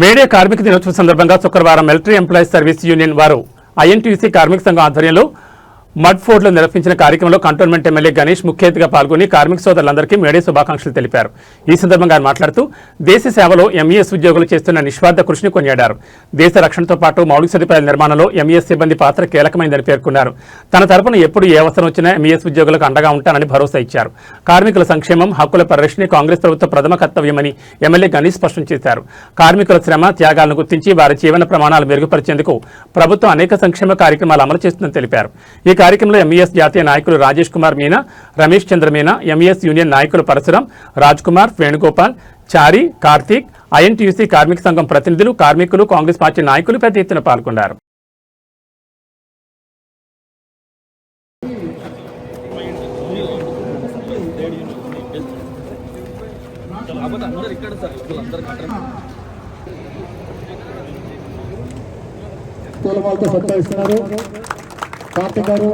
May Day కార్మిక దినోత్సవం సందర్భంగా శుక్రవారం మిలిటరీ ఎంప్లాయీస్ సర్వీస్ యూనియన్ వారు ఐఎన్టీయూసీ కార్మిక సంఘం ఆధ్వర్యంలో మడ్ఫోర్డ్లో నిర్వహించిన కార్యక్రమంలో కంటోన్మెంట్ ఎమ్మెల్యే గణేష్ ముఖ్య అతిథిగా పాల్గొని కార్మిక సోదరులందరికీ మేడే శుభాకాంక్షలు తెలిపారు. ఈ సందర్భంగా ఆయన మాట్లాడుతూ దేశ సేవలో ఎంఈఎస్ ఉద్యోగులు చేస్తున్న నిస్వార్థ కృషిని కొనియాడారు. దేశ రక్షణతో పాటు మౌలిక సదుపాయాల నిర్మాణంలో ఎంఈఎస్ సిబ్బంది పాత్ర కీలకమైందని పేర్కొన్నారు. తన తరపున ఎప్పుడు ఏ అవసరం వచ్చినా ఎంఈఎస్ ఉద్యోగులకు అండగా ఉంటానని భరోసా ఇచ్చారు. కార్మికుల సంక్షేమం, హక్కుల పరిరక్షణ కాంగ్రెస్ ప్రభుత్వ ప్రథమ కర్తవ్యమని ఎమ్మెల్యే గణేష్ స్పష్టం చేశారు. కార్మికుల శ్రమ, త్యాగాలను గుర్తించి వారి జీవన ప్రమాణాలు మెరుగుపరిచేందుకు ప్రభుత్వం అనేక సంక్షేమ కార్యక్రమాలు అమలు చేస్తుందని తెలిపారు. ఈ కార్యక్రమంలో ఎంఈఎస్ జాతీయ నాయకులు రాజేష్ కుమార్ మీనా, రమేష్ చంద్ర మీనా, ఎంఈఎస్ యూనియన్ నాయకులు పరశురాం, రాజ్ కుమార్, వేణుగోపాల్, చారి, కార్తీక్, ఐఎన్టీయూసీ కార్మిక సంఘం ప్రతినిధులు, కార్మికులు, కాంగ్రెస్ పార్టీ నాయకులు పెద్ద ఎత్తున పాల్గొన్నారు. कार्तिक गारू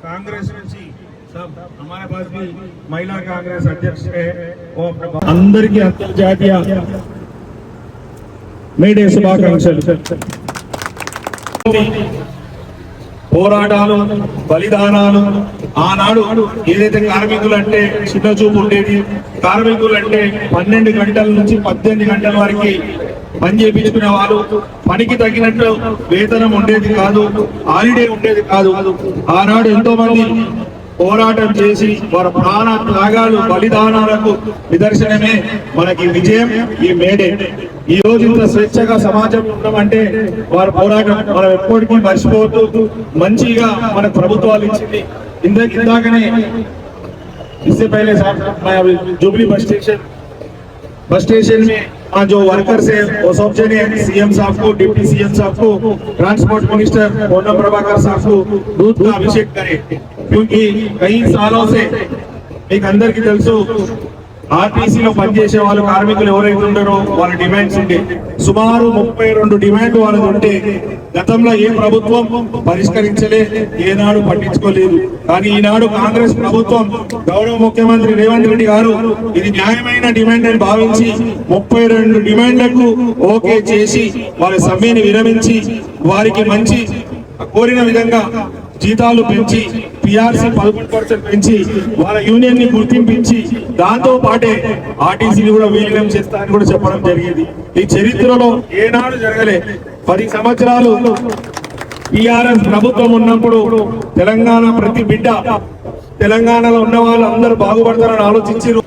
कांग्रेस सब हमारे पास भी महिला कांग्रेस अध्यक्ष है अंदर की अंतर्जातीय మేడే శుభాకాంక్షలు. పోరాటాలు, బలిదానాలు, ఆనాడు ఏదైతే కార్మికులంటే చిన్న చూపు ఉండేది, కార్మికులంటే 12 గంటల నుంచి 18 గంటల వరకు పని చేయించుకునే వాళ్ళు, పనికి తగినట్టు వేతనం ఉండేది కాదు, హాలిడే ఉండేది కాదు. ఆనాడు ఎంతో మంది పోరాటం చేసి వారి ప్రాణ త్యాగాలు, బలిదానాలకు నిదర్శనమే మనకి విజయం ఈ మేడే. ఈ రోజు ఇంత స్వేచ్ఛగా సమాజం ఉండమంటే వారి పోరాటం మనం ఎప్పటికీ మర్చిపోతూ మంచిగా మన ప్రభుత్వాలు ఇచ్చింది. ఇందాకనే इससे पहले जुबली बस स्टेशन में जो वर्कर्स है वो सब जने सीएम साहब को, डिप्टी सीएम साहब को, ट्रांसपोर्ट मिनिस्टर पूनम प्रभाकर साहब को दूध का अभिषेक करें, क्योंकि कई सालों से एक अंदर की తెలుసు ఆర్టీసీలో పనిచేసే వాళ్ళు కార్మికులు ఎవరైతే ఉన్నారో వాళ్ళ డిమాండ్స్ ఉండే సుమారు 32 డిమాండ్ వాళ్ళది ఉంటే గతంలో ఏ ప్రభుత్వం పరిష్కరించలే, ఏనాడు పట్టించుకోలేదు. కానీ ఈనాడు కాంగ్రెస్ ప్రభుత్వం, గౌరవ ముఖ్యమంత్రి రేవంత్ రెడ్డి గారు ఇది న్యాయమైన డిమాండ్ అని భావించి 32 డిమాండ్లకు ఓకే చేసి వాళ్ళ సమ్మెని విరమించి వారికి మంచి కోరిన విధంగా జీతాలు పెంచి, పిఆర్సీ 11% పెంచి వాళ్ళ యూనియన్ ని గుర్తింపించి దాంతో పాటే ఆర్టీసీని కూడా విలీనం చేస్తారని కూడా చెప్పడం జరిగింది. ఈ చరిత్రలో ఏనాడు జరగలే. 10 సంవత్సరాలు టిఆర్ఎస్ ప్రభుత్వం ఉన్నప్పుడు తెలంగాణ ప్రతి బిడ్డ, తెలంగాణలో ఉన్న వాళ్ళు అందరూ బాగుపడతారని ఆలోచించారు.